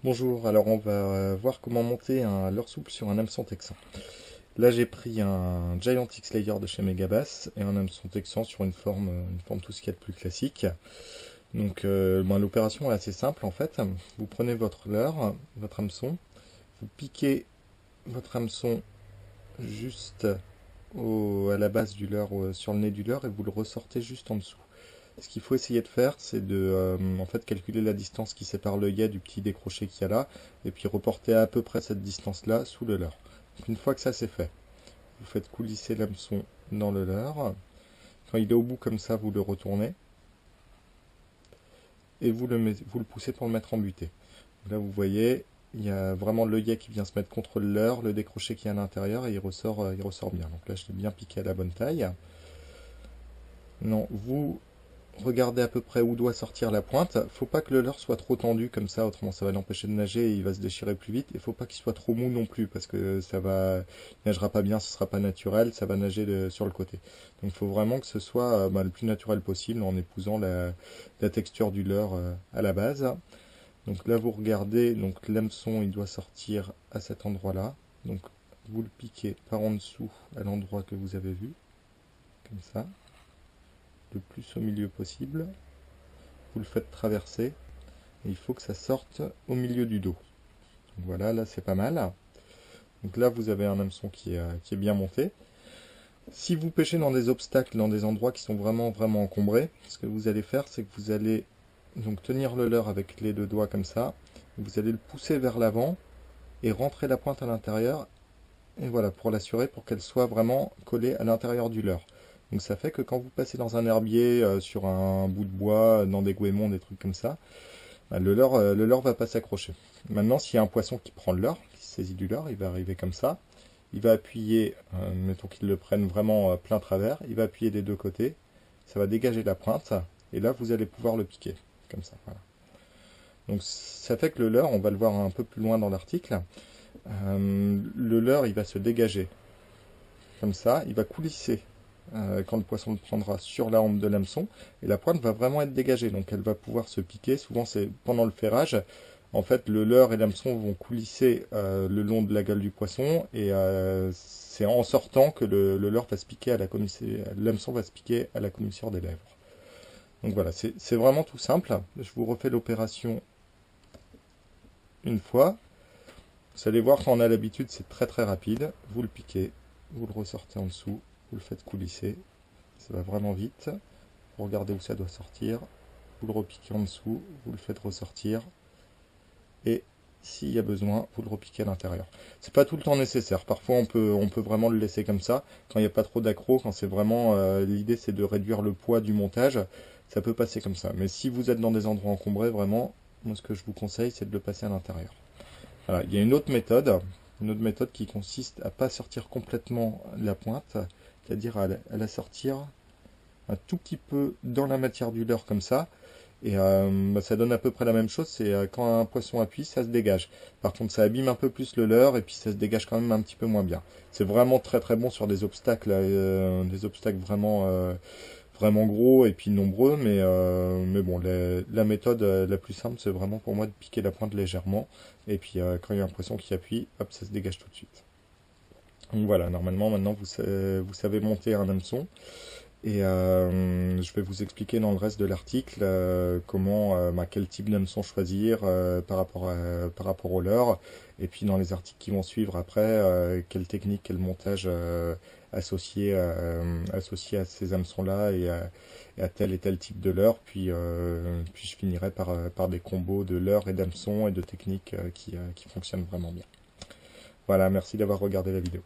Bonjour, alors on va voir comment monter un leurre souple sur un hameçon texan. Là j'ai pris un Giant X-Layer de chez Megabass et un hameçon texan sur une forme tout ce qu'il y a de plus classique. Donc l'opération est assez simple en fait. Vous prenez votre leurre, votre hameçon, vous piquez votre hameçon juste à la base du leurre, sur le nez du leurre et vous le ressortez juste en dessous. Ce qu'il faut essayer de faire, c'est de en fait calculer la distance qui sépare l'œillet du petit décroché qu'il y a là, et puis reporter à peu près cette distance-là sous le leurre. Donc, une fois que ça c'est fait, vous faites coulisser l'hameçon dans le leurre. Quand il est au bout comme ça, vous le retournez et vous le poussez pour le mettre en butée. Là vous voyez, il y a vraiment l'œillet qui vient se mettre contre le leurre, le décroché qui est à l'intérieur et il ressort bien. Donc là je l'ai bien piqué à la bonne taille. Non, vous regardez à peu près où doit sortir la pointe. Faut pas que le leurre soit trop tendu comme ça, autrement ça va l'empêcher de nager et il va se déchirer plus vite. Et faut pas qu'il soit trop mou non plus parce que il nagera pas bien, ce sera pas naturel, ça va nager sur le côté. Donc il faut vraiment que ce soit le plus naturel possible en épousant la texture du leurre à la base. Donc là vous regardez, donc l'hameçon il doit sortir à cet endroit-là. Donc vous le piquez par en dessous à l'endroit que vous avez vu, comme ça, le plus au milieu possible. Vous le faites traverser et il faut que ça sorte au milieu du dos. Donc voilà, là c'est pas mal. Donc là vous avez un hameçon qui est bien monté. Si vous pêchez dans des obstacles, dans des endroits qui sont vraiment encombrés, ce que vous allez faire, c'est que vous allez donc tenir le leurre avec les deux doigts comme ça. Vous allez le pousser vers l'avant et rentrer la pointe à l'intérieur. Et voilà, pour l'assurer, pour qu'elle soit vraiment collée à l'intérieur du leurre. Donc ça fait que quand vous passez dans un herbier, sur un bout de bois, dans des goémons, des trucs comme ça, le leurre va pas s'accrocher. Maintenant, s'il y a un poisson qui prend le leurre, qui saisit du leurre, il va arriver comme ça. Il va appuyer, mettons qu'il le prenne vraiment plein travers, il va appuyer des deux côtés, ça va dégager la pointe, et là vous allez pouvoir le piquer, comme ça. Voilà. Donc ça fait que le leurre, on va le voir un peu plus loin dans l'article, le leurre il va se dégager, comme ça, il va coulisser quand le poisson le prendra sur la hampe de l'hameçon, et la pointe va vraiment être dégagée, donc elle va pouvoir se piquer. Souvent c'est pendant le ferrage, en fait le leurre et l'hameçon vont coulisser le long de la gueule du poisson, et c'est en sortant que le leurre va se piquer à la commissure, l'hameçon va se piquer à la commissure des lèvres. Donc voilà, c'est vraiment tout simple. Je vous refais l'opération une fois. Vous allez voir, quand on a l'habitude, c'est très rapide. Vous le piquez, vous le ressortez en dessous, vous le faites coulisser, ça va vraiment vite. Vous regardez où ça doit sortir, vous le repiquez en dessous, vous le faites ressortir, et s'il y a besoin, vous le repiquez à l'intérieur. C'est pas tout le temps nécessaire, parfois on peut vraiment le laisser comme ça, quand il n'y a pas trop d'accro, quand c'est vraiment, l'idée c'est de réduire le poids du montage, ça peut passer comme ça. Mais si vous êtes dans des endroits encombrés, vraiment, moi ce que je vous conseille c'est de le passer à l'intérieur. Voilà, il y a une autre méthode qui consiste à pas sortir complètement la pointe, c'est-à-dire à la sortir un tout petit peu dans la matière du leurre comme ça, et ça donne à peu près la même chose. C'est quand un poisson appuie, ça se dégage. Par contre, ça abîme un peu plus le leurre et puis ça se dégage quand même un petit peu moins bien. C'est vraiment très bon sur des obstacles vraiment gros et puis nombreux, mais bon, la méthode la plus simple, c'est vraiment pour moi de piquer la pointe légèrement, et puis quand il y a un poisson qui appuie, hop, ça se dégage tout de suite. Donc voilà, normalement maintenant vous savez monter un hameçon, et je vais vous expliquer dans le reste de l'article quel type d'hameçon choisir par rapport au leurre, et puis dans les articles qui vont suivre après, quelle technique, quel montage associé à ces hameçons-là et à tel et tel type de leurre, puis je finirai par des combos de leurre et d'hameçon et de techniques qui fonctionnent vraiment bien. Voilà, merci d'avoir regardé la vidéo.